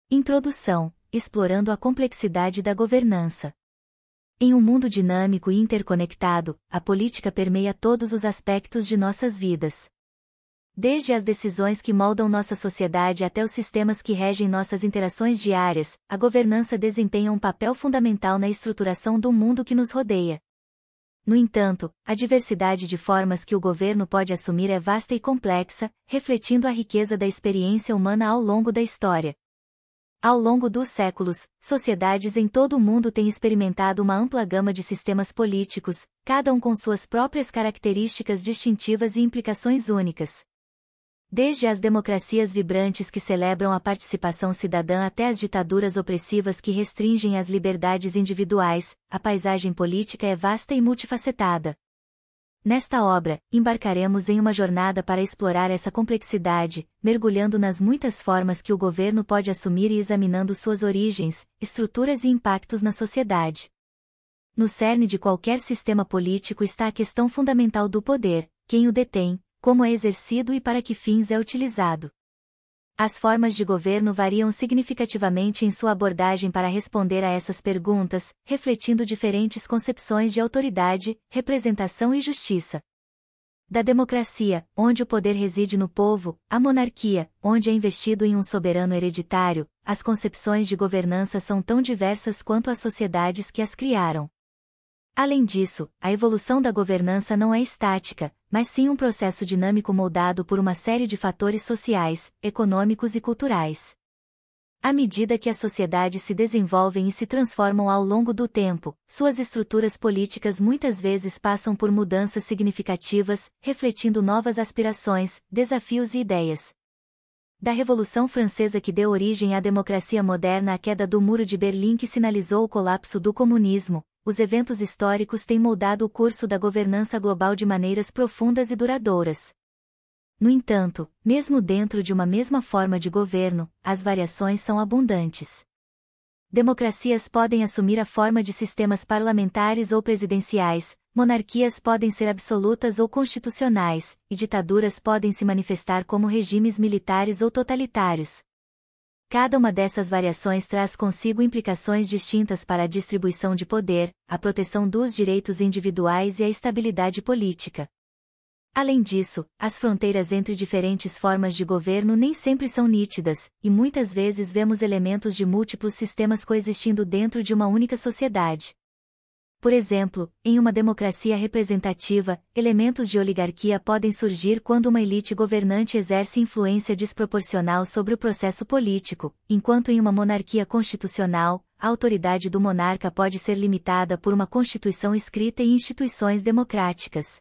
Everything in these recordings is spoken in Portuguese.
Introdução: explorando a complexidade da governança. Em um mundo dinâmico e interconectado, a política permeia todos os aspectos de nossas vidas. Desde as decisões que moldam nossa sociedade até os sistemas que regem nossas interações diárias, a governança desempenha um papel fundamental na estruturação do mundo que nos rodeia. No entanto, a diversidade de formas que o governo pode assumir é vasta e complexa, refletindo a riqueza da experiência humana ao longo da história. Ao longo dos séculos, sociedades em todo o mundo têm experimentado uma ampla gama de sistemas políticos, cada um com suas próprias características distintivas e implicações únicas. Desde as democracias vibrantes que celebram a participação cidadã até as ditaduras opressivas que restringem as liberdades individuais, a paisagem política é vasta e multifacetada. Nesta obra, embarcaremos em uma jornada para explorar essa complexidade, mergulhando nas muitas formas que o governo pode assumir e examinando suas origens, estruturas e impactos na sociedade. No cerne de qualquer sistema político está a questão fundamental do poder: quem o detém, como é exercido e para que fins é utilizado. As formas de governo variam significativamente em sua abordagem para responder a essas perguntas, refletindo diferentes concepções de autoridade, representação e justiça. Da democracia, onde o poder reside no povo, à monarquia, onde é investido em um soberano hereditário, as concepções de governança são tão diversas quanto as sociedades que as criaram. Além disso, a evolução da governança não é estática, mas sim um processo dinâmico moldado por uma série de fatores sociais, econômicos e culturais. À medida que as sociedades se desenvolvem e se transformam ao longo do tempo, suas estruturas políticas muitas vezes passam por mudanças significativas, refletindo novas aspirações, desafios e ideias. Da Revolução Francesa que deu origem à democracia moderna à queda do Muro de Berlim que sinalizou o colapso do comunismo, os eventos históricos têm moldado o curso da governança global de maneiras profundas e duradouras. No entanto, mesmo dentro de uma mesma forma de governo, as variações são abundantes. Democracias podem assumir a forma de sistemas parlamentares ou presidenciais, monarquias podem ser absolutas ou constitucionais, e ditaduras podem se manifestar como regimes militares ou totalitários. Cada uma dessas variações traz consigo implicações distintas para a distribuição de poder, a proteção dos direitos individuais e a estabilidade política. Além disso, as fronteiras entre diferentes formas de governo nem sempre são nítidas, e muitas vezes vemos elementos de múltiplos sistemas coexistindo dentro de uma única sociedade. Por exemplo, em uma democracia representativa, elementos de oligarquia podem surgir quando uma elite governante exerce influência desproporcional sobre o processo político, enquanto em uma monarquia constitucional, a autoridade do monarca pode ser limitada por uma constituição escrita e instituições democráticas.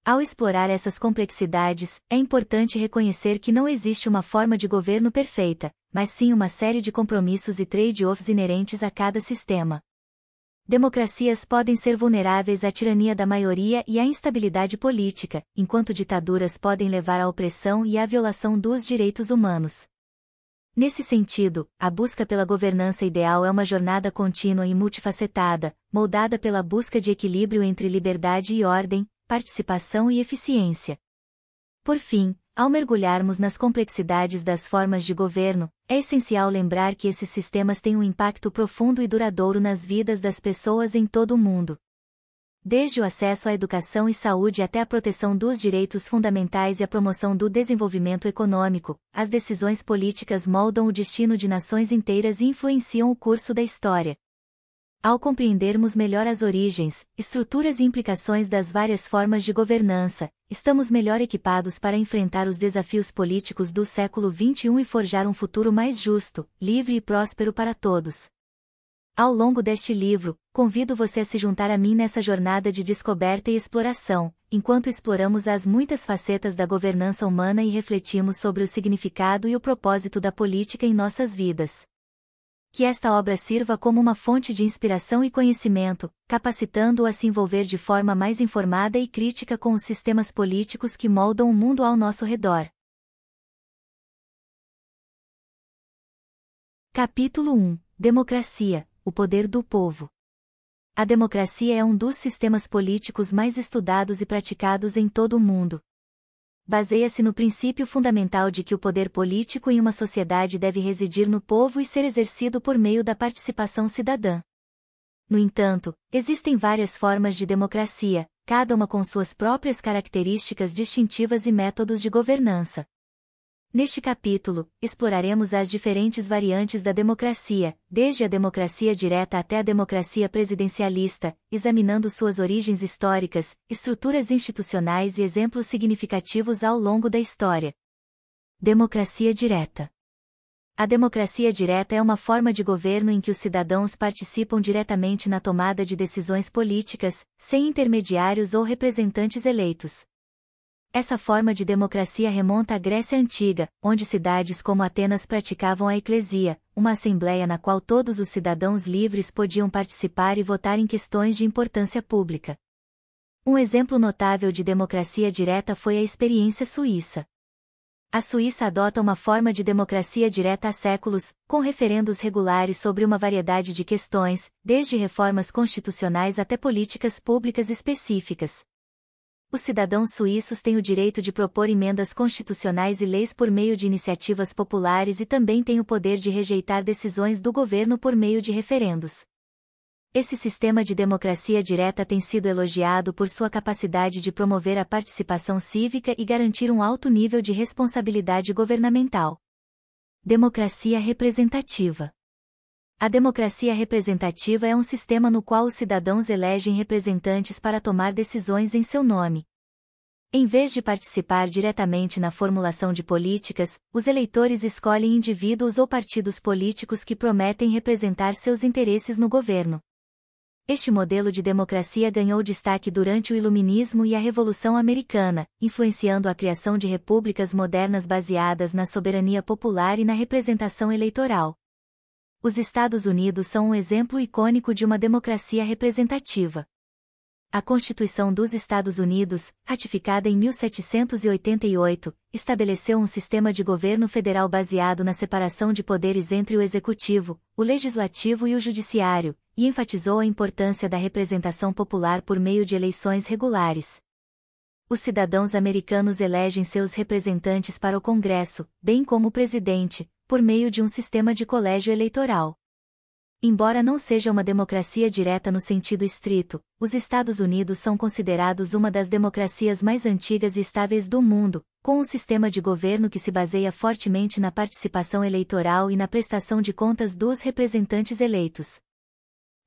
Ao explorar essas complexidades, é importante reconhecer que não existe uma forma de governo perfeita, mas sim uma série de compromissos e trade-offs inerentes a cada sistema. Democracias podem ser vulneráveis à tirania da maioria e à instabilidade política, enquanto ditaduras podem levar à opressão e à violação dos direitos humanos. Nesse sentido, a busca pela governança ideal é uma jornada contínua e multifacetada, moldada pela busca de equilíbrio entre liberdade e ordem, participação e eficiência. Por fim, ao mergulharmos nas complexidades das formas de governo, é essencial lembrar que esses sistemas têm um impacto profundo e duradouro nas vidas das pessoas em todo o mundo. Desde o acesso à educação e saúde até a proteção dos direitos fundamentais e a promoção do desenvolvimento econômico, as decisões políticas moldam o destino de nações inteiras e influenciam o curso da história. Ao compreendermos melhor as origens, estruturas e implicações das várias formas de governança, estamos melhor equipados para enfrentar os desafios políticos do século XXI e forjar um futuro mais justo, livre e próspero para todos. Ao longo deste livro, convido você a se juntar a mim nessa jornada de descoberta e exploração, enquanto exploramos as muitas facetas da governança humana e refletimos sobre o significado e o propósito da política em nossas vidas. Que esta obra sirva como uma fonte de inspiração e conhecimento, capacitando-o a se envolver de forma mais informada e crítica com os sistemas políticos que moldam o mundo ao nosso redor. Capítulo 1 – Democracia, o poder do povo. A democracia é um dos sistemas políticos mais estudados e praticados em todo o mundo. Baseia-se no princípio fundamental de que o poder político em uma sociedade deve residir no povo e ser exercido por meio da participação cidadã. No entanto, existem várias formas de democracia, cada uma com suas próprias características distintivas e métodos de governança. Neste capítulo, exploraremos as diferentes variantes da democracia, desde a democracia direta até a democracia presidencialista, examinando suas origens históricas, estruturas institucionais e exemplos significativos ao longo da história. Democracia direta. A democracia direta é uma forma de governo em que os cidadãos participam diretamente na tomada de decisões políticas, sem intermediários ou representantes eleitos. Essa forma de democracia remonta à Grécia Antiga, onde cidades como Atenas praticavam a eclesia, uma assembleia na qual todos os cidadãos livres podiam participar e votar em questões de importância pública. Um exemplo notável de democracia direta foi a experiência suíça. A Suíça adota uma forma de democracia direta há séculos, com referendos regulares sobre uma variedade de questões, desde reformas constitucionais até políticas públicas específicas. Os cidadãos suíços têm o direito de propor emendas constitucionais e leis por meio de iniciativas populares e também têm o poder de rejeitar decisões do governo por meio de referendos. Esse sistema de democracia direta tem sido elogiado por sua capacidade de promover a participação cívica e garantir um alto nível de responsabilidade governamental. Democracia representativa. A democracia representativa é um sistema no qual os cidadãos elegem representantes para tomar decisões em seu nome. Em vez de participar diretamente na formulação de políticas, os eleitores escolhem indivíduos ou partidos políticos que prometem representar seus interesses no governo. Este modelo de democracia ganhou destaque durante o Iluminismo e a Revolução Americana, influenciando a criação de repúblicas modernas baseadas na soberania popular e na representação eleitoral. Os Estados Unidos são um exemplo icônico de uma democracia representativa. A Constituição dos Estados Unidos, ratificada em 1788, estabeleceu um sistema de governo federal baseado na separação de poderes entre o executivo, o legislativo e o judiciário, e enfatizou a importância da representação popular por meio de eleições regulares. Os cidadãos americanos elegem seus representantes para o Congresso, bem como o presidente, por meio de um sistema de colégio eleitoral. Embora não seja uma democracia direta no sentido estrito, os Estados Unidos são considerados uma das democracias mais antigas e estáveis do mundo, com um sistema de governo que se baseia fortemente na participação eleitoral e na prestação de contas dos representantes eleitos.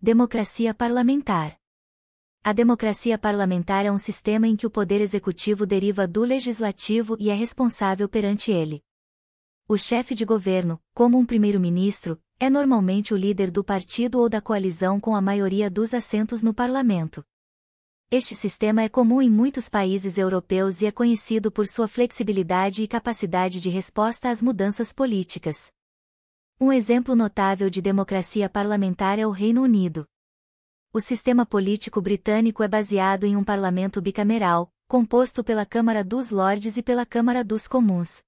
Democracia parlamentar. A democracia parlamentar é um sistema em que o poder executivo deriva do legislativo e é responsável perante ele. O chefe de governo, como um primeiro-ministro, é normalmente o líder do partido ou da coalizão com a maioria dos assentos no parlamento. Este sistema é comum em muitos países europeus e é conhecido por sua flexibilidade e capacidade de resposta às mudanças políticas. Um exemplo notável de democracia parlamentar é o Reino Unido. O sistema político britânico é baseado em um parlamento bicameral, composto pela Câmara dos Lordes e pela Câmara dos Comuns.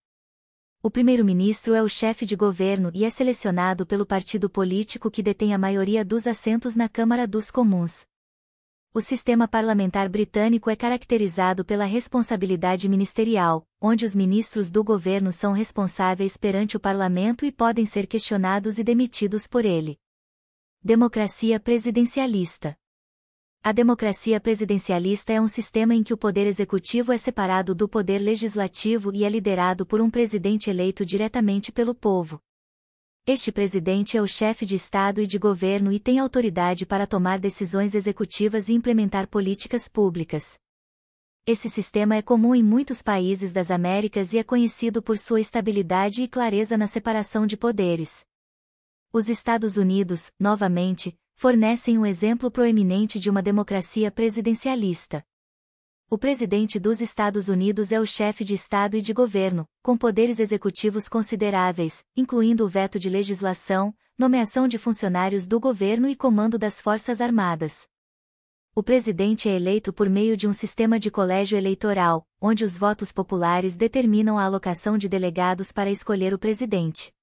O primeiro-ministro é o chefe de governo e é selecionado pelo partido político que detém a maioria dos assentos na Câmara dos Comuns. O sistema parlamentar britânico é caracterizado pela responsabilidade ministerial, onde os ministros do governo são responsáveis perante o parlamento e podem ser questionados e demitidos por ele. Democracia presidencialista. A democracia presidencialista é um sistema em que o poder executivo é separado do poder legislativo e é liderado por um presidente eleito diretamente pelo povo. Este presidente é o chefe de Estado e de governo e tem autoridade para tomar decisões executivas e implementar políticas públicas. Esse sistema é comum em muitos países das Américas e é conhecido por sua estabilidade e clareza na separação de poderes. Os Estados Unidos, novamente, fornecem um exemplo proeminente de uma democracia presidencialista. O presidente dos Estados Unidos é o chefe de Estado e de governo, com poderes executivos consideráveis, incluindo o veto de legislação, nomeação de funcionários do governo e comando das Forças Armadas. O presidente é eleito por meio de um sistema de colégio eleitoral, onde os votos populares determinam a alocação de delegados para escolher o presidente.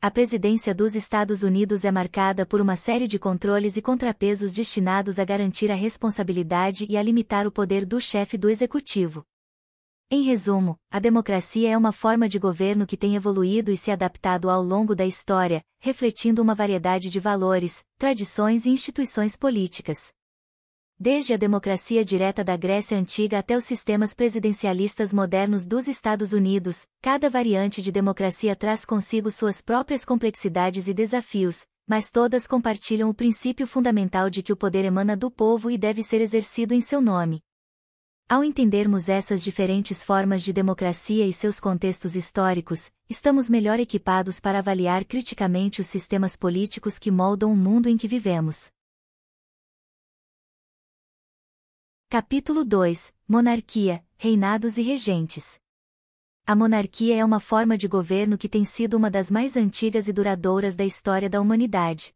A presidência dos Estados Unidos é marcada por uma série de controles e contrapesos destinados a garantir a responsabilidade e a limitar o poder do chefe do executivo. Em resumo, a democracia é uma forma de governo que tem evoluído e se adaptado ao longo da história, refletindo uma variedade de valores, tradições e instituições políticas. Desde a democracia direta da Grécia Antiga até os sistemas presidencialistas modernos dos Estados Unidos, cada variante de democracia traz consigo suas próprias complexidades e desafios, mas todas compartilham o princípio fundamental de que o poder emana do povo e deve ser exercido em seu nome. Ao entendermos essas diferentes formas de democracia e seus contextos históricos, estamos melhor equipados para avaliar criticamente os sistemas políticos que moldam o mundo em que vivemos. Capítulo 2 – Monarquia, Reinados e Regentes. A monarquia é uma forma de governo que tem sido uma das mais antigas e duradouras da história da humanidade.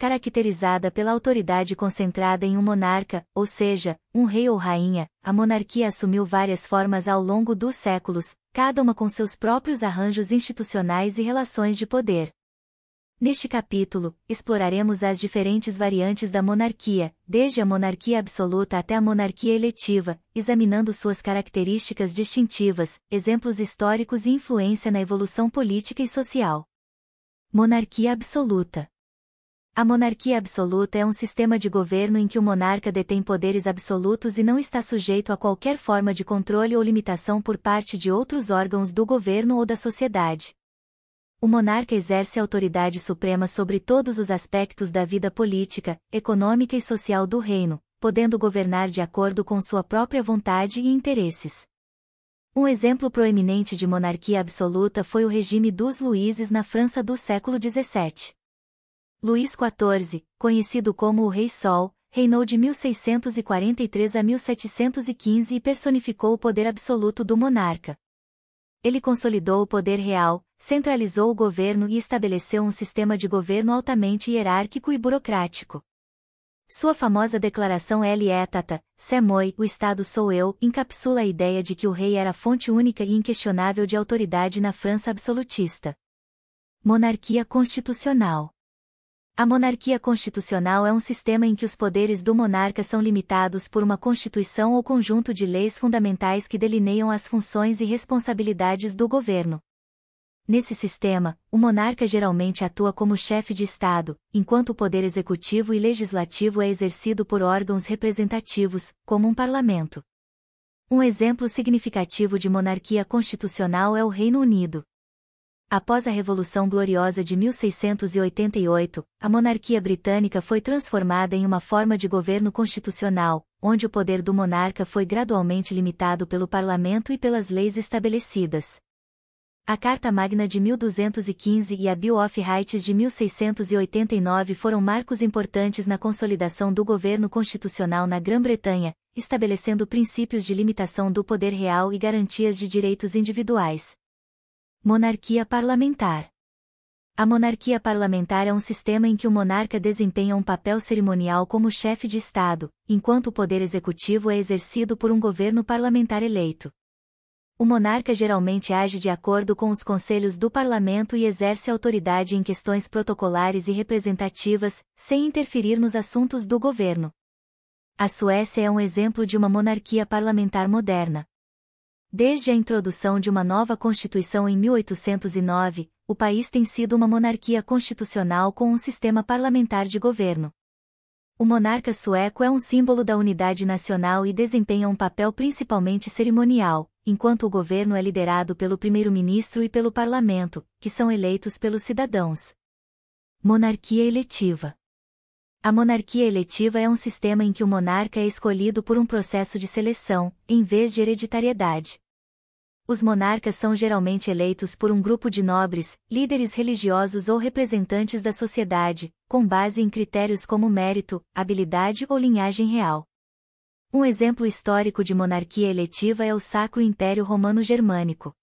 Caracterizada pela autoridade concentrada em um monarca, ou seja, um rei ou rainha, a monarquia assumiu várias formas ao longo dos séculos, cada uma com seus próprios arranjos institucionais e relações de poder. Neste capítulo, exploraremos as diferentes variantes da monarquia, desde a monarquia absoluta até a monarquia eletiva, examinando suas características distintivas, exemplos históricos e influência na evolução política e social. Monarquia absoluta. A monarquia absoluta é um sistema de governo em que o monarca detém poderes absolutos e não está sujeito a qualquer forma de controle ou limitação por parte de outros órgãos do governo ou da sociedade. O monarca exerce a autoridade suprema sobre todos os aspectos da vida política, econômica e social do reino, podendo governar de acordo com sua própria vontade e interesses. Um exemplo proeminente de monarquia absoluta foi o regime dos Luíses na França do século XVII. Luís XIV, conhecido como o Rei Sol, reinou de 1643 a 1715 e personificou o poder absoluto do monarca. Ele consolidou o poder real, centralizou o governo e estabeleceu um sistema de governo altamente hierárquico e burocrático. Sua famosa declaração Lietata, c'est moi, o Estado sou eu, encapsula a ideia de que o rei era a fonte única e inquestionável de autoridade na França absolutista. Monarquia constitucional. A monarquia constitucional é um sistema em que os poderes do monarca são limitados por uma constituição ou conjunto de leis fundamentais que delineiam as funções e responsabilidades do governo. Nesse sistema, o monarca geralmente atua como chefe de Estado, enquanto o poder executivo e legislativo é exercido por órgãos representativos, como um parlamento. Um exemplo significativo de monarquia constitucional é o Reino Unido. Após a Revolução Gloriosa de 1688, a monarquia britânica foi transformada em uma forma de governo constitucional, onde o poder do monarca foi gradualmente limitado pelo parlamento e pelas leis estabelecidas. A Carta Magna de 1215 e a Bill of Rights de 1689 foram marcos importantes na consolidação do governo constitucional na Grã-Bretanha, estabelecendo princípios de limitação do poder real e garantias de direitos individuais. Monarquia parlamentar. A monarquia parlamentar é um sistema em que o monarca desempenha um papel cerimonial como chefe de Estado, enquanto o poder executivo é exercido por um governo parlamentar eleito. O monarca geralmente age de acordo com os conselhos do parlamento e exerce autoridade em questões protocolares e representativas, sem interferir nos assuntos do governo. A Suécia é um exemplo de uma monarquia parlamentar moderna. Desde a introdução de uma nova Constituição em 1809, o país tem sido uma monarquia constitucional com um sistema parlamentar de governo. O monarca sueco é um símbolo da unidade nacional e desempenha um papel principalmente cerimonial, enquanto o governo é liderado pelo primeiro-ministro e pelo parlamento, que são eleitos pelos cidadãos. Monarquia eletiva. A monarquia eletiva é um sistema em que o monarca é escolhido por um processo de seleção, em vez de hereditariedade. Os monarcas são geralmente eleitos por um grupo de nobres, líderes religiosos ou representantes da sociedade, com base em critérios como mérito, habilidade ou linhagem real. Um exemplo histórico de monarquia eletiva é o Sacro Império Romano-Germânico.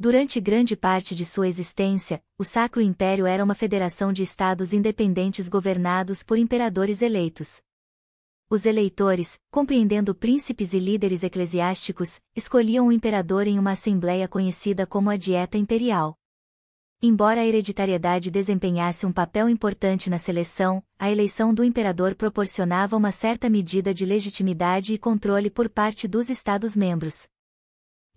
Durante grande parte de sua existência, o Sacro Império era uma federação de estados independentes governados por imperadores eleitos. Os eleitores, compreendendo príncipes e líderes eclesiásticos, escolhiam o imperador em uma assembleia conhecida como a Dieta Imperial. Embora a hereditariedade desempenhasse um papel importante na seleção, a eleição do imperador proporcionava uma certa medida de legitimidade e controle por parte dos Estados-membros.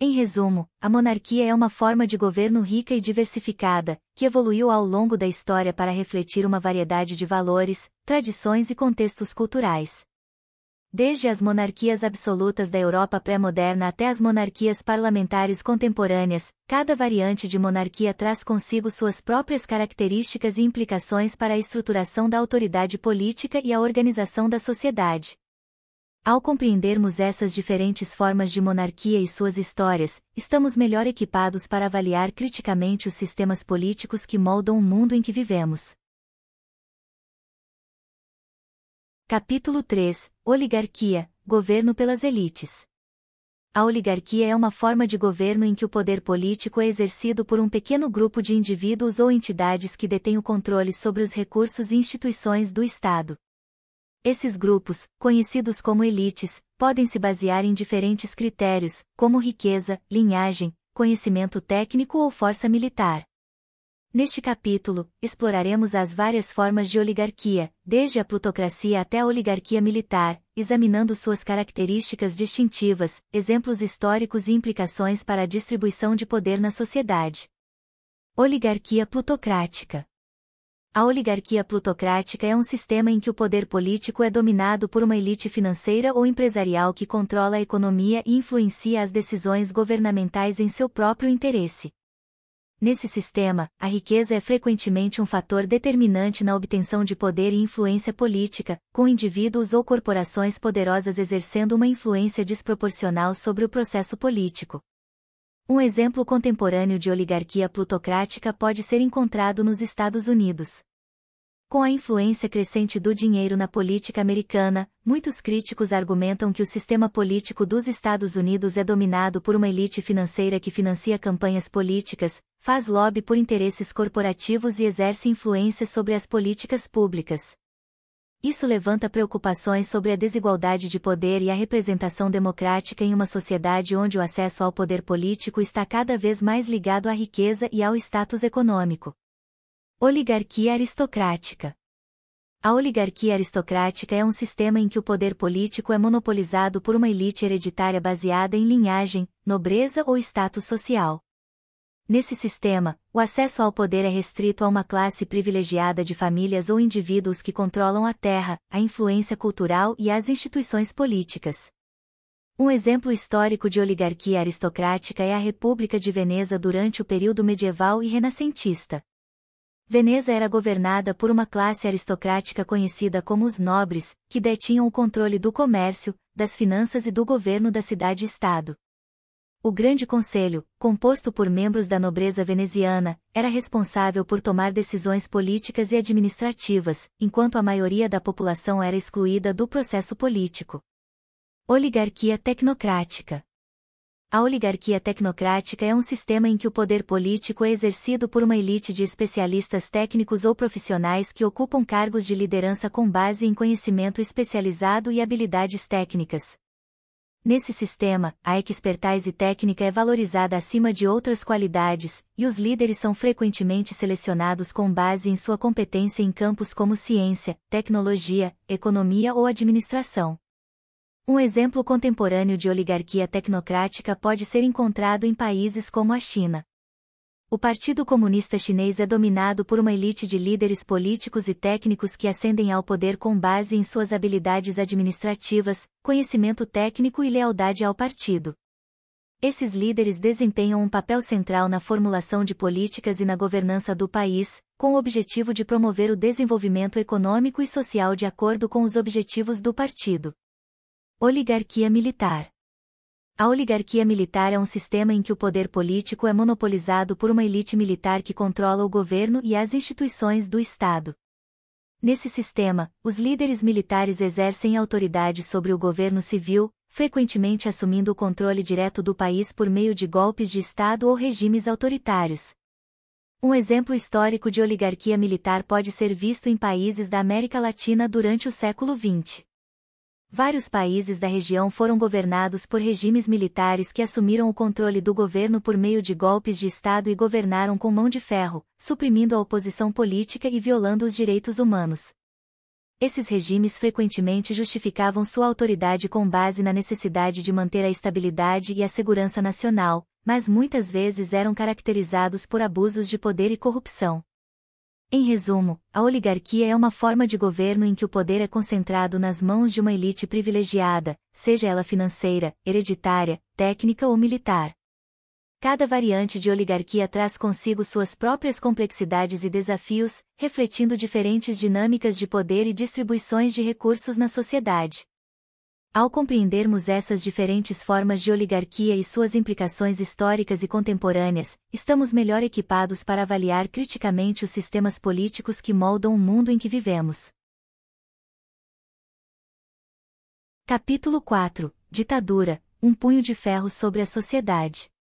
Em resumo, a monarquia é uma forma de governo rica e diversificada, que evoluiu ao longo da história para refletir uma variedade de valores, tradições e contextos culturais. Desde as monarquias absolutas da Europa pré-moderna até as monarquias parlamentares contemporâneas, cada variante de monarquia traz consigo suas próprias características e implicações para a estruturação da autoridade política e a organização da sociedade. Ao compreendermos essas diferentes formas de monarquia e suas histórias, estamos melhor equipados para avaliar criticamente os sistemas políticos que moldam o mundo em que vivemos. Capítulo 3 – Oligarquia – Governo pelas elites. A oligarquia é uma forma de governo em que o poder político é exercido por um pequeno grupo de indivíduos ou entidades que detêm o controle sobre os recursos e instituições do Estado. Esses grupos, conhecidos como elites, podem se basear em diferentes critérios, como riqueza, linhagem, conhecimento técnico ou força militar. Neste capítulo, exploraremos as várias formas de oligarquia, desde a plutocracia até a oligarquia militar, examinando suas características distintivas, exemplos históricos e implicações para a distribuição de poder na sociedade. Oligarquia plutocrática. A oligarquia plutocrática é um sistema em que o poder político é dominado por uma elite financeira ou empresarial que controla a economia e influencia as decisões governamentais em seu próprio interesse. Nesse sistema, a riqueza é frequentemente um fator determinante na obtenção de poder e influência política, com indivíduos ou corporações poderosas exercendo uma influência desproporcional sobre o processo político. Um exemplo contemporâneo de oligarquia plutocrática pode ser encontrado nos Estados Unidos. Com a influência crescente do dinheiro na política americana, muitos críticos argumentam que o sistema político dos Estados Unidos é dominado por uma elite financeira que financia campanhas políticas, faz lobby por interesses corporativos e exerce influência sobre as políticas públicas. Isso levanta preocupações sobre a desigualdade de poder e a representação democrática em uma sociedade onde o acesso ao poder político está cada vez mais ligado à riqueza e ao status econômico. Oligarquia aristocrática. A oligarquia aristocrática é um sistema em que o poder político é monopolizado por uma elite hereditária baseada em linhagem, nobreza ou status social. Nesse sistema, o acesso ao poder é restrito a uma classe privilegiada de famílias ou indivíduos que controlam a terra, a influência cultural e as instituições políticas. Um exemplo histórico de oligarquia aristocrática é a República de Veneza durante o período medieval e renascentista. Veneza era governada por uma classe aristocrática conhecida como os nobres, que detinham o controle do comércio, das finanças e do governo da cidade-estado. O Grande Conselho, composto por membros da nobreza veneziana, era responsável por tomar decisões políticas e administrativas, enquanto a maioria da população era excluída do processo político. Oligarquia tecnocrática. A oligarquia tecnocrática é um sistema em que o poder político é exercido por uma elite de especialistas técnicos ou profissionais que ocupam cargos de liderança com base em conhecimento especializado e habilidades técnicas. Nesse sistema, a expertise técnica é valorizada acima de outras qualidades, e os líderes são frequentemente selecionados com base em sua competência em campos como ciência, tecnologia, economia ou administração. Um exemplo contemporâneo de oligarquia tecnocrática pode ser encontrado em países como a China. O Partido Comunista Chinês é dominado por uma elite de líderes políticos e técnicos que ascendem ao poder com base em suas habilidades administrativas, conhecimento técnico e lealdade ao partido. Esses líderes desempenham um papel central na formulação de políticas e na governança do país, com o objetivo de promover o desenvolvimento econômico e social de acordo com os objetivos do partido. Oligarquia militar. A oligarquia militar é um sistema em que o poder político é monopolizado por uma elite militar que controla o governo e as instituições do Estado. Nesse sistema, os líderes militares exercem autoridade sobre o governo civil, frequentemente assumindo o controle direto do país por meio de golpes de Estado ou regimes autoritários. Um exemplo histórico de oligarquia militar pode ser visto em países da América Latina durante o século XX. Vários países da região foram governados por regimes militares que assumiram o controle do governo por meio de golpes de Estado e governaram com mão de ferro, suprimindo a oposição política e violando os direitos humanos. Esses regimes frequentemente justificavam sua autoridade com base na necessidade de manter a estabilidade e a segurança nacional, mas muitas vezes eram caracterizados por abusos de poder e corrupção. Em resumo, a oligarquia é uma forma de governo em que o poder é concentrado nas mãos de uma elite privilegiada, seja ela financeira, hereditária, técnica ou militar. Cada variante de oligarquia traz consigo suas próprias complexidades e desafios, refletindo diferentes dinâmicas de poder e distribuições de recursos na sociedade. Ao compreendermos essas diferentes formas de oligarquia e suas implicações históricas e contemporâneas, estamos melhor equipados para avaliar criticamente os sistemas políticos que moldam o mundo em que vivemos. Capítulo 4 – Ditadura – um punho de ferro sobre a sociedade.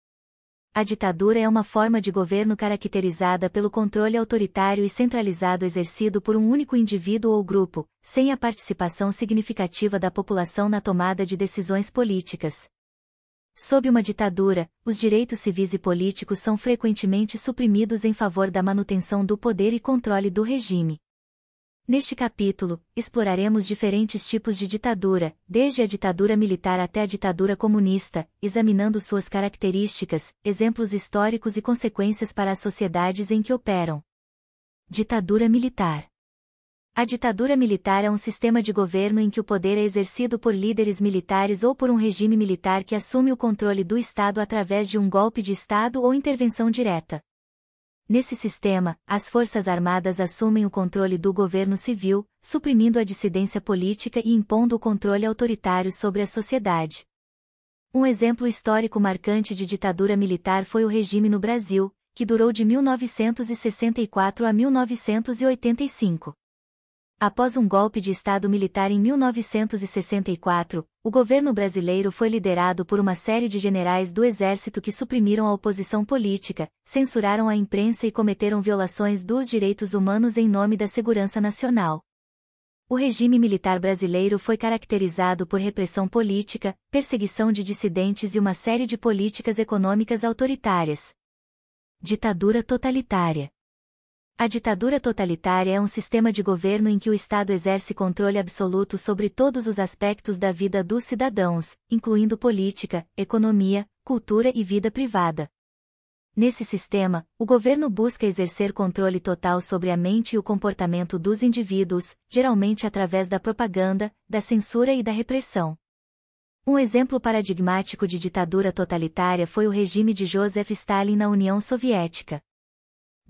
A ditadura é uma forma de governo caracterizada pelo controle autoritário e centralizado exercido por um único indivíduo ou grupo, sem a participação significativa da população na tomada de decisões políticas. Sob uma ditadura, os direitos civis e políticos são frequentemente suprimidos em favor da manutenção do poder e controle do regime. Neste capítulo, exploraremos diferentes tipos de ditadura, desde a ditadura militar até a ditadura comunista, examinando suas características, exemplos históricos e consequências para as sociedades em que operam. Ditadura militar. A ditadura militar é um sistema de governo em que o poder é exercido por líderes militares ou por um regime militar que assume o controle do Estado através de um golpe de Estado ou intervenção direta. Nesse sistema, as Forças Armadas assumem o controle do governo civil, suprimindo a dissidência política e impondo o controle autoritário sobre a sociedade. Um exemplo histórico marcante de ditadura militar foi o regime no Brasil, que durou de 1964 a 1985. Após um golpe de Estado militar em 1964, o governo brasileiro foi liderado por uma série de generais do Exército que suprimiram a oposição política, censuraram a imprensa e cometeram violações dos direitos humanos em nome da segurança nacional. O regime militar brasileiro foi caracterizado por repressão política, perseguição de dissidentes e uma série de políticas econômicas autoritárias. Ditadura totalitária. A ditadura totalitária é um sistema de governo em que o Estado exerce controle absoluto sobre todos os aspectos da vida dos cidadãos, incluindo política, economia, cultura e vida privada. Nesse sistema, o governo busca exercer controle total sobre a mente e o comportamento dos indivíduos, geralmente através da propaganda, da censura e da repressão. Um exemplo paradigmático de ditadura totalitária foi o regime de Joseph Stalin na União Soviética.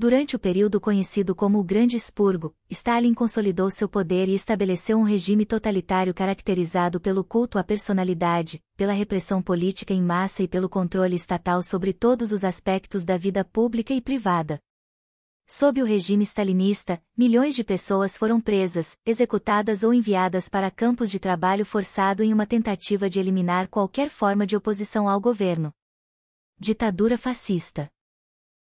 Durante o período conhecido como o Grande Expurgo, Stalin consolidou seu poder e estabeleceu um regime totalitário caracterizado pelo culto à personalidade, pela repressão política em massa e pelo controle estatal sobre todos os aspectos da vida pública e privada. Sob o regime stalinista, milhões de pessoas foram presas, executadas ou enviadas para campos de trabalho forçado em uma tentativa de eliminar qualquer forma de oposição ao governo. Ditadura fascista.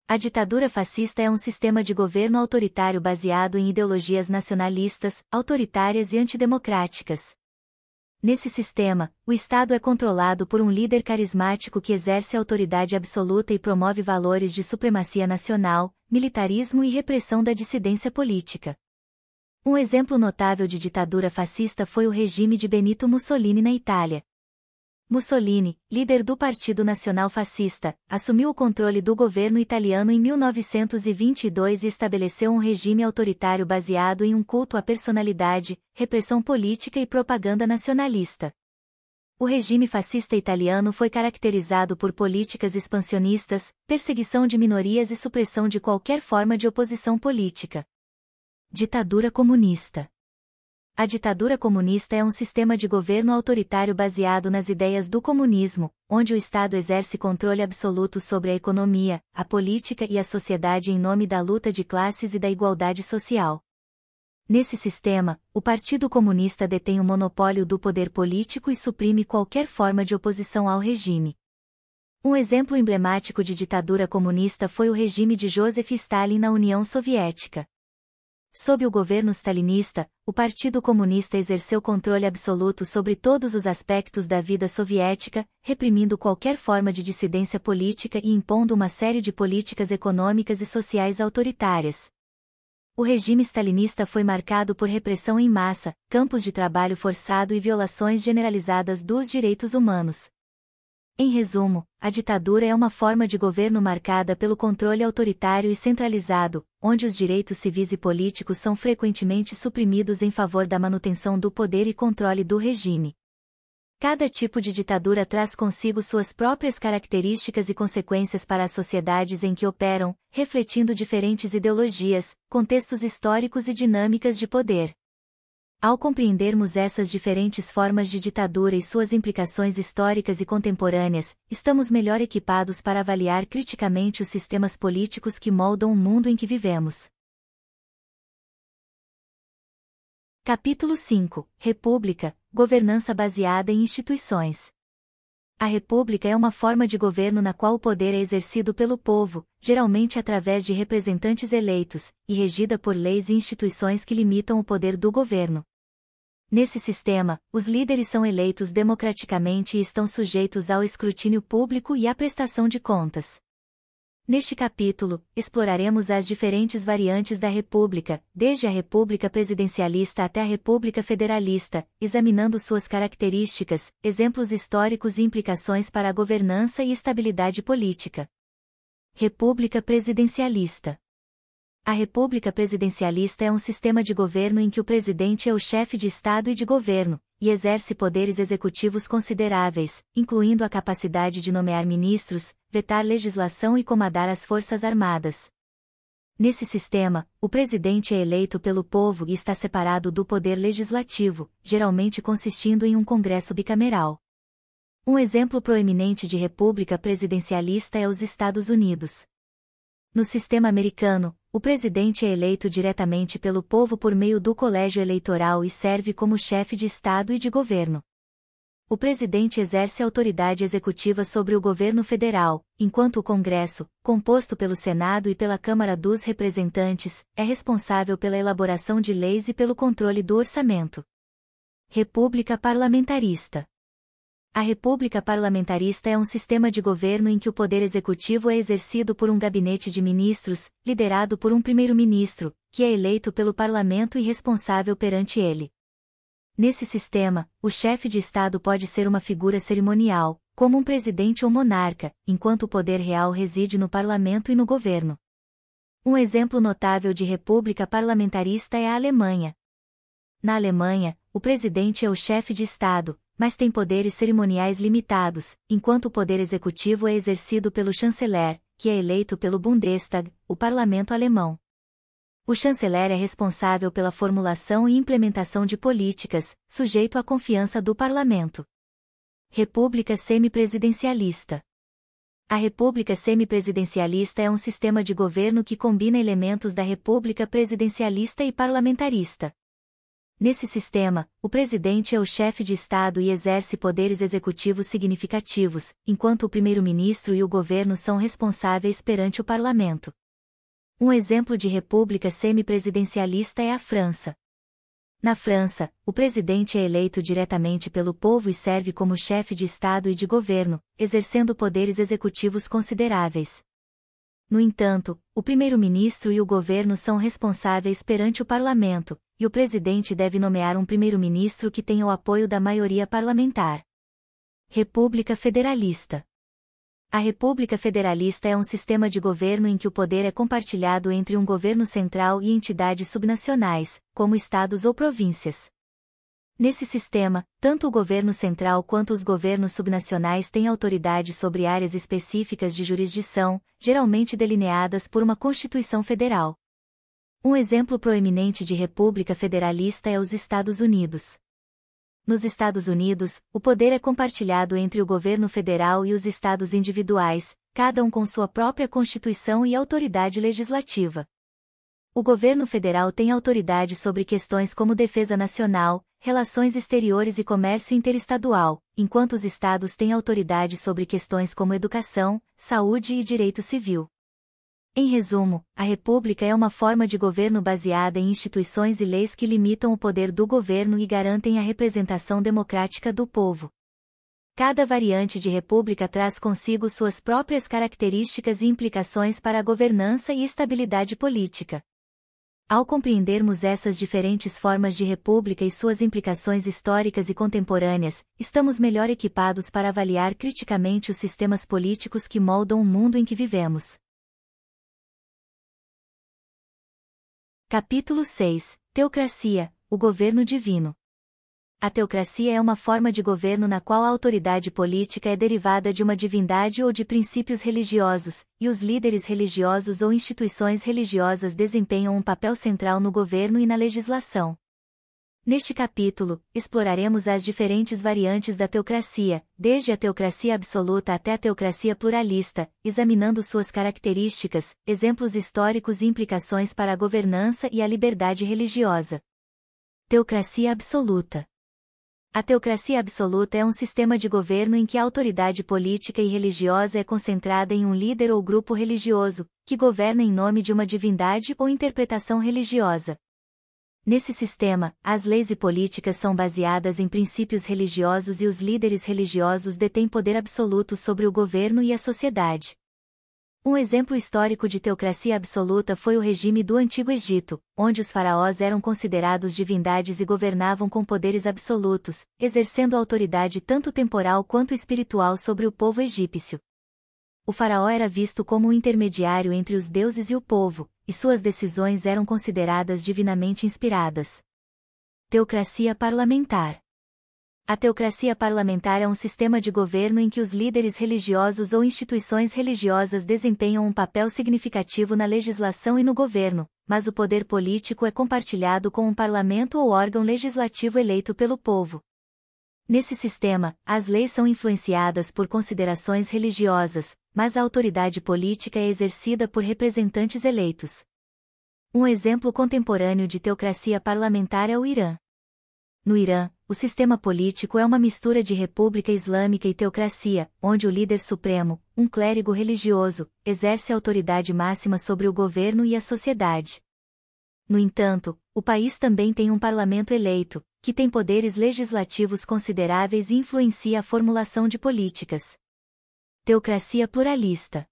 A ditadura fascista é um sistema de governo autoritário baseado em ideologias nacionalistas, autoritárias e antidemocráticas. Nesse sistema, o Estado é controlado por um líder carismático que exerce autoridade absoluta e promove valores de supremacia nacional, militarismo e repressão da dissidência política. Um exemplo notável de ditadura fascista foi o regime de Benito Mussolini na Itália. Mussolini, líder do Partido Nacional Fascista, assumiu o controle do governo italiano em 1922 e estabeleceu um regime autoritário baseado em um culto à personalidade, repressão política e propaganda nacionalista. O regime fascista italiano foi caracterizado por políticas expansionistas, perseguição de minorias e supressão de qualquer forma de oposição política. Ditadura comunista. A ditadura comunista é um sistema de governo autoritário baseado nas ideias do comunismo, onde o Estado exerce controle absoluto sobre a economia, a política e a sociedade em nome da luta de classes e da igualdade social. Nesse sistema, o Partido Comunista detém o monopólio do poder político e suprime qualquer forma de oposição ao regime. Um exemplo emblemático de ditadura comunista foi o regime de Joseph Stalin na União Soviética. Sob o governo stalinista, o Partido Comunista exerceu controle absoluto sobre todos os aspectos da vida soviética, reprimindo qualquer forma de dissidência política e impondo uma série de políticas econômicas e sociais autoritárias. O regime stalinista foi marcado por repressão em massa, campos de trabalho forçado e violações generalizadas dos direitos humanos. Em resumo, a ditadura é uma forma de governo marcada pelo controle autoritário e centralizado, onde os direitos civis e políticos são frequentemente suprimidos em favor da manutenção do poder e controle do regime. Cada tipo de ditadura traz consigo suas próprias características e consequências para as sociedades em que operam, refletindo diferentes ideologias, contextos históricos e dinâmicas de poder. Ao compreendermos essas diferentes formas de ditadura e suas implicações históricas e contemporâneas, estamos melhor equipados para avaliar criticamente os sistemas políticos que moldam o mundo em que vivemos. Capítulo 5 – República, governança baseada em instituições. A república é uma forma de governo na qual o poder é exercido pelo povo, geralmente através de representantes eleitos, e regida por leis e instituições que limitam o poder do governo. Nesse sistema, os líderes são eleitos democraticamente e estão sujeitos ao escrutínio público e à prestação de contas. Neste capítulo, exploraremos as diferentes variantes da República, desde a República Presidencialista até a República Federalista, examinando suas características, exemplos históricos e implicações para a governança e estabilidade política. República Presidencialista. A República Presidencialista é um sistema de governo em que o presidente é o chefe de Estado e de governo, e exerce poderes executivos consideráveis, incluindo a capacidade de nomear ministros, vetar legislação e comandar as Forças Armadas. Nesse sistema, o presidente é eleito pelo povo e está separado do poder legislativo, geralmente consistindo em um Congresso bicameral. Um exemplo proeminente de república presidencialista é os Estados Unidos. No sistema americano, o presidente é eleito diretamente pelo povo por meio do colégio eleitoral e serve como chefe de Estado e de governo. O presidente exerce autoridade executiva sobre o governo federal, enquanto o Congresso, composto pelo Senado e pela Câmara dos Representantes, é responsável pela elaboração de leis e pelo controle do orçamento. República Parlamentarista. A República Parlamentarista é um sistema de governo em que o poder executivo é exercido por um gabinete de ministros, liderado por um primeiro-ministro, que é eleito pelo parlamento e responsável perante ele. Nesse sistema, o chefe de Estado pode ser uma figura cerimonial, como um presidente ou monarca, enquanto o poder real reside no parlamento e no governo. Um exemplo notável de república parlamentarista é a Alemanha. Na Alemanha, o presidente é o chefe de Estado, mas tem poderes cerimoniais limitados, enquanto o poder executivo é exercido pelo chanceler, que é eleito pelo Bundestag, o parlamento alemão. O chanceler é responsável pela formulação e implementação de políticas, sujeito à confiança do parlamento. República semipresidencialista. A República semipresidencialista é um sistema de governo que combina elementos da República presidencialista e parlamentarista. Nesse sistema, o presidente é o chefe de Estado e exerce poderes executivos significativos, enquanto o primeiro-ministro e o governo são responsáveis perante o parlamento. Um exemplo de república semipresidencialista é a França. Na França, o presidente é eleito diretamente pelo povo e serve como chefe de Estado e de governo, exercendo poderes executivos consideráveis. No entanto, o primeiro-ministro e o governo são responsáveis perante o parlamento, e o presidente deve nomear um primeiro-ministro que tenha o apoio da maioria parlamentar. República Federalista. A República Federalista é um sistema de governo em que o poder é compartilhado entre um governo central e entidades subnacionais, como estados ou províncias. Nesse sistema, tanto o governo central quanto os governos subnacionais têm autoridade sobre áreas específicas de jurisdição, geralmente delineadas por uma Constituição Federal. Um exemplo proeminente de república federalista é os Estados Unidos. Nos Estados Unidos, o poder é compartilhado entre o governo federal e os estados individuais, cada um com sua própria Constituição e autoridade legislativa. O governo federal tem autoridade sobre questões como defesa nacional, relações exteriores e comércio interestadual, enquanto os estados têm autoridade sobre questões como educação, saúde e direito civil. Em resumo, a República é uma forma de governo baseada em instituições e leis que limitam o poder do governo e garantem a representação democrática do povo. Cada variante de república traz consigo suas próprias características e implicações para a governança e estabilidade política. Ao compreendermos essas diferentes formas de república e suas implicações históricas e contemporâneas, estamos melhor equipados para avaliar criticamente os sistemas políticos que moldam o mundo em que vivemos. Capítulo 6. Teocracia, o governo divino. A teocracia é uma forma de governo na qual a autoridade política é derivada de uma divindade ou de princípios religiosos, e os líderes religiosos ou instituições religiosas desempenham um papel central no governo e na legislação. Neste capítulo, exploraremos as diferentes variantes da teocracia, desde a teocracia absoluta até a teocracia pluralista, examinando suas características, exemplos históricos e implicações para a governança e a liberdade religiosa. Teocracia absoluta. A teocracia absoluta é um sistema de governo em que a autoridade política e religiosa é concentrada em um líder ou grupo religioso, que governa em nome de uma divindade ou interpretação religiosa. Nesse sistema, as leis e políticas são baseadas em princípios religiosos e os líderes religiosos detêm poder absoluto sobre o governo e a sociedade. Um exemplo histórico de teocracia absoluta foi o regime do Antigo Egito, onde os faraós eram considerados divindades e governavam com poderes absolutos, exercendo autoridade tanto temporal quanto espiritual sobre o povo egípcio. O faraó era visto como um intermediário entre os deuses e o povo, e suas decisões eram consideradas divinamente inspiradas. Teocracia parlamentar. A teocracia parlamentar é um sistema de governo em que os líderes religiosos ou instituições religiosas desempenham um papel significativo na legislação e no governo, mas o poder político é compartilhado com um parlamento ou órgão legislativo eleito pelo povo. Nesse sistema, as leis são influenciadas por considerações religiosas, mas a autoridade política é exercida por representantes eleitos. Um exemplo contemporâneo de teocracia parlamentar é o Irã. No Irã, o sistema político é uma mistura de república islâmica e teocracia, onde o líder supremo, um clérigo religioso, exerce a autoridade máxima sobre o governo e a sociedade. No entanto, o país também tem um parlamento eleito, que tem poderes legislativos consideráveis e influencia a formulação de políticas. Teocracia pluralista.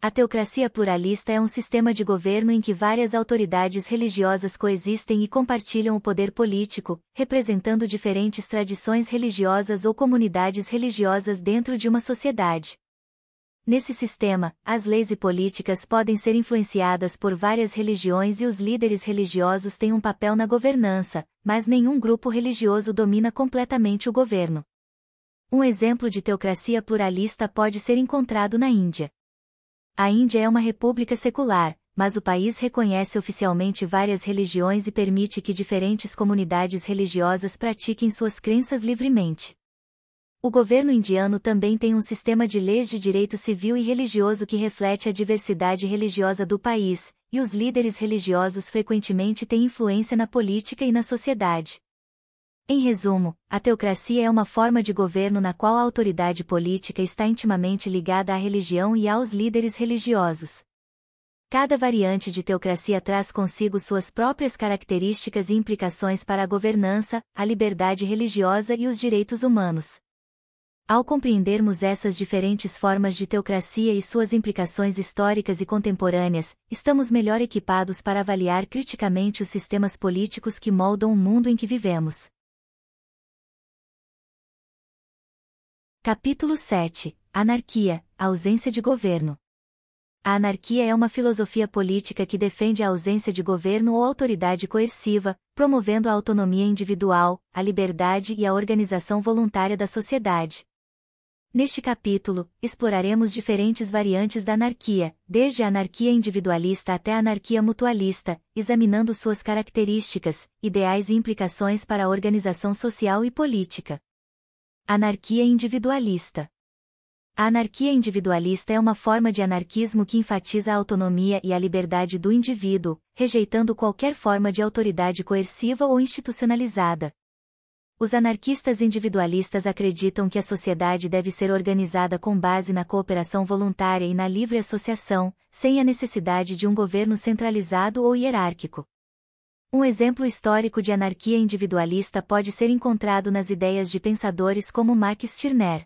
A teocracia pluralista é um sistema de governo em que várias autoridades religiosas coexistem e compartilham o poder político, representando diferentes tradições religiosas ou comunidades religiosas dentro de uma sociedade. Nesse sistema, as leis e políticas podem ser influenciadas por várias religiões e os líderes religiosos têm um papel na governança, mas nenhum grupo religioso domina completamente o governo. Um exemplo de teocracia pluralista pode ser encontrado na Índia. A Índia é uma república secular, mas o país reconhece oficialmente várias religiões e permite que diferentes comunidades religiosas pratiquem suas crenças livremente. O governo indiano também tem um sistema de leis de direito civil e religioso que reflete a diversidade religiosa do país, e os líderes religiosos frequentemente têm influência na política e na sociedade. Em resumo, a teocracia é uma forma de governo na qual a autoridade política está intimamente ligada à religião e aos líderes religiosos. Cada variante de teocracia traz consigo suas próprias características e implicações para a governança, a liberdade religiosa e os direitos humanos. Ao compreendermos essas diferentes formas de teocracia e suas implicações históricas e contemporâneas, estamos melhor equipados para avaliar criticamente os sistemas políticos que moldam o mundo em que vivemos. Capítulo 7. Anarquia, a ausência de governo. A anarquia é uma filosofia política que defende a ausência de governo ou autoridade coerciva, promovendo a autonomia individual, a liberdade e a organização voluntária da sociedade. Neste capítulo, exploraremos diferentes variantes da anarquia, desde a anarquia individualista até a anarquia mutualista, examinando suas características, ideais e implicações para a organização social e política. Anarquia individualista. A anarquia individualista é uma forma de anarquismo que enfatiza a autonomia e a liberdade do indivíduo, rejeitando qualquer forma de autoridade coerciva ou institucionalizada. Os anarquistas individualistas acreditam que a sociedade deve ser organizada com base na cooperação voluntária e na livre associação, sem a necessidade de um governo centralizado ou hierárquico. Um exemplo histórico de anarquia individualista pode ser encontrado nas ideias de pensadores como Max Stirner.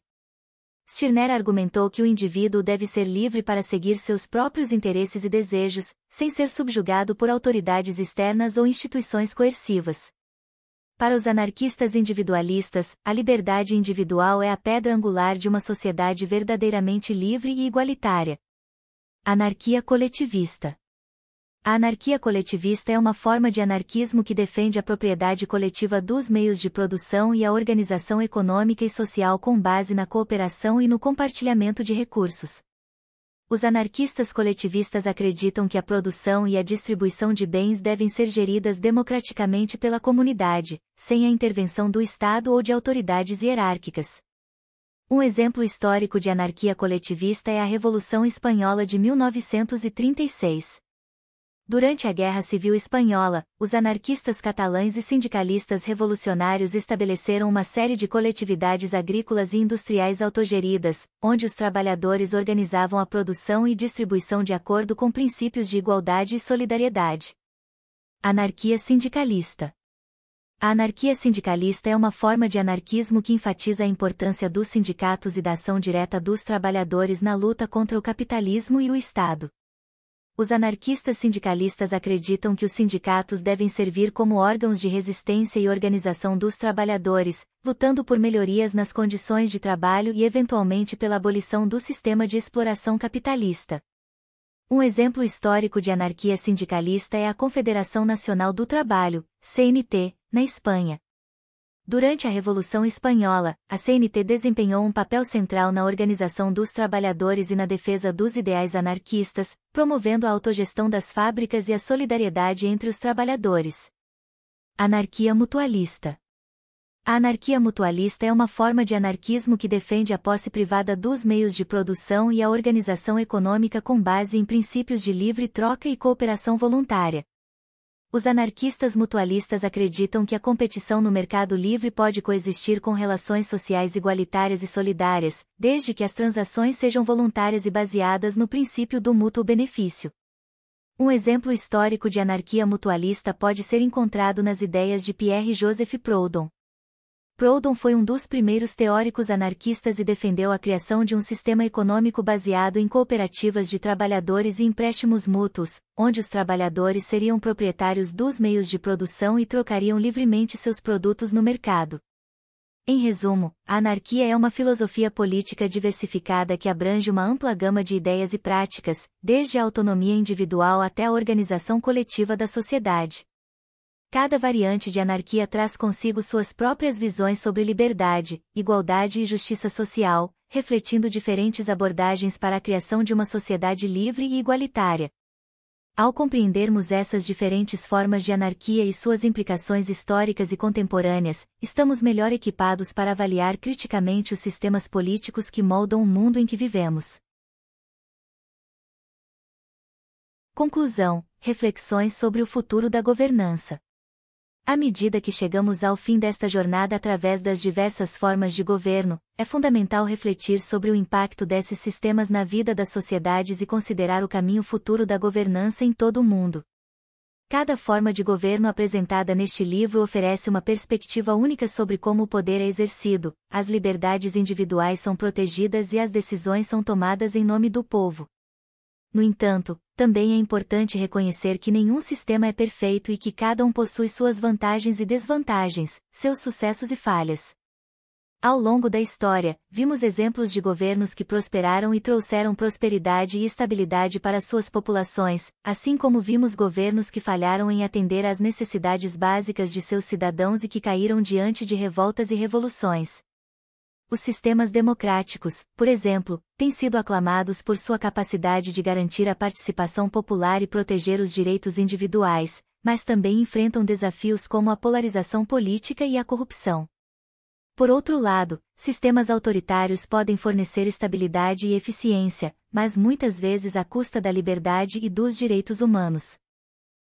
Stirner argumentou que o indivíduo deve ser livre para seguir seus próprios interesses e desejos, sem ser subjugado por autoridades externas ou instituições coercivas. Para os anarquistas individualistas, a liberdade individual é a pedra angular de uma sociedade verdadeiramente livre e igualitária. Anarquia coletivista. A anarquia coletivista é uma forma de anarquismo que defende a propriedade coletiva dos meios de produção e a organização econômica e social com base na cooperação e no compartilhamento de recursos. Os anarquistas coletivistas acreditam que a produção e a distribuição de bens devem ser geridas democraticamente pela comunidade, sem a intervenção do Estado ou de autoridades hierárquicas. Um exemplo histórico de anarquia coletivista é a Revolução Espanhola de 1936. Durante a Guerra Civil Espanhola, os anarquistas catalães e sindicalistas revolucionários estabeleceram uma série de coletividades agrícolas e industriais autogeridas, onde os trabalhadores organizavam a produção e distribuição de acordo com princípios de igualdade e solidariedade. Anarquia sindicalista. A anarquia sindicalista é uma forma de anarquismo que enfatiza a importância dos sindicatos e da ação direta dos trabalhadores na luta contra o capitalismo e o Estado. Os anarquistas sindicalistas acreditam que os sindicatos devem servir como órgãos de resistência e organização dos trabalhadores, lutando por melhorias nas condições de trabalho e eventualmente pela abolição do sistema de exploração capitalista. Um exemplo histórico de anarquia sindicalista é a Confederação Nacional do Trabalho, CNT, na Espanha. Durante a Revolução Espanhola, a CNT desempenhou um papel central na organização dos trabalhadores e na defesa dos ideais anarquistas, promovendo a autogestão das fábricas e a solidariedade entre os trabalhadores. Anarquia mutualista. A anarquia mutualista é uma forma de anarquismo que defende a posse privada dos meios de produção e a organização econômica com base em princípios de livre troca e cooperação voluntária. Os anarquistas mutualistas acreditam que a competição no mercado livre pode coexistir com relações sociais igualitárias e solidárias, desde que as transações sejam voluntárias e baseadas no princípio do mútuo benefício. Um exemplo histórico de anarquia mutualista pode ser encontrado nas ideias de Pierre-Joseph Proudhon. Proudhon foi um dos primeiros teóricos anarquistas e defendeu a criação de um sistema econômico baseado em cooperativas de trabalhadores e empréstimos mútuos, onde os trabalhadores seriam proprietários dos meios de produção e trocariam livremente seus produtos no mercado. Em resumo, a anarquia é uma filosofia política diversificada que abrange uma ampla gama de ideias e práticas, desde a autonomia individual até a organização coletiva da sociedade. Cada variante de anarquia traz consigo suas próprias visões sobre liberdade, igualdade e justiça social, refletindo diferentes abordagens para a criação de uma sociedade livre e igualitária. Ao compreendermos essas diferentes formas de anarquia e suas implicações históricas e contemporâneas, estamos melhor equipados para avaliar criticamente os sistemas políticos que moldam o mundo em que vivemos. Conclusão: reflexões sobre o futuro da governança. À medida que chegamos ao fim desta jornada através das diversas formas de governo, é fundamental refletir sobre o impacto desses sistemas na vida das sociedades e considerar o caminho futuro da governança em todo o mundo. Cada forma de governo apresentada neste livro oferece uma perspectiva única sobre como o poder é exercido, as liberdades individuais são protegidas e as decisões são tomadas em nome do povo. No entanto, também é importante reconhecer que nenhum sistema é perfeito e que cada um possui suas vantagens e desvantagens, seus sucessos e falhas. Ao longo da história, vimos exemplos de governos que prosperaram e trouxeram prosperidade e estabilidade para suas populações, assim como vimos governos que falharam em atender às necessidades básicas de seus cidadãos e que caíram diante de revoltas e revoluções. Os sistemas democráticos, por exemplo, têm sido aclamados por sua capacidade de garantir a participação popular e proteger os direitos individuais, mas também enfrentam desafios como a polarização política e a corrupção. Por outro lado, sistemas autoritários podem fornecer estabilidade e eficiência, mas muitas vezes à custa da liberdade e dos direitos humanos.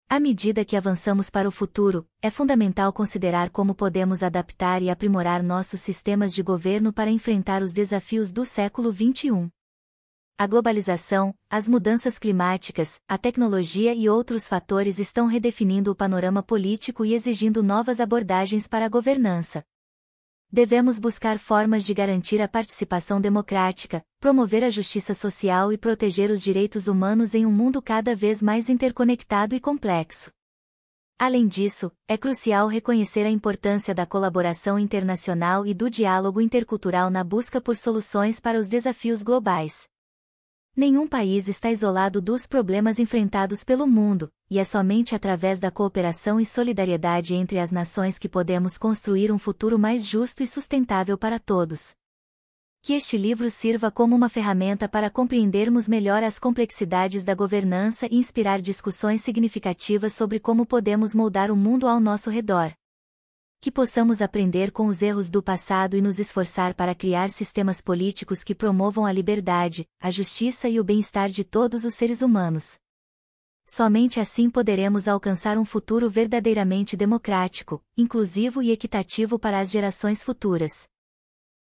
À medida que avançamos para o futuro, é fundamental considerar como podemos adaptar e aprimorar nossos sistemas de governo para enfrentar os desafios do século XXI. A globalização, as mudanças climáticas, a tecnologia e outros fatores estão redefinindo o panorama político e exigindo novas abordagens para a governança. Devemos buscar formas de garantir a participação democrática, promover a justiça social e proteger os direitos humanos em um mundo cada vez mais interconectado e complexo. Além disso, é crucial reconhecer a importância da colaboração internacional e do diálogo intercultural na busca por soluções para os desafios globais. Nenhum país está isolado dos problemas enfrentados pelo mundo, e é somente através da cooperação e solidariedade entre as nações que podemos construir um futuro mais justo e sustentável para todos. Que este livro sirva como uma ferramenta para compreendermos melhor as complexidades da governança e inspirar discussões significativas sobre como podemos moldar o mundo ao nosso redor. Que possamos aprender com os erros do passado e nos esforçar para criar sistemas políticos que promovam a liberdade, a justiça e o bem-estar de todos os seres humanos. Somente assim poderemos alcançar um futuro verdadeiramente democrático, inclusivo e equitativo para as gerações futuras.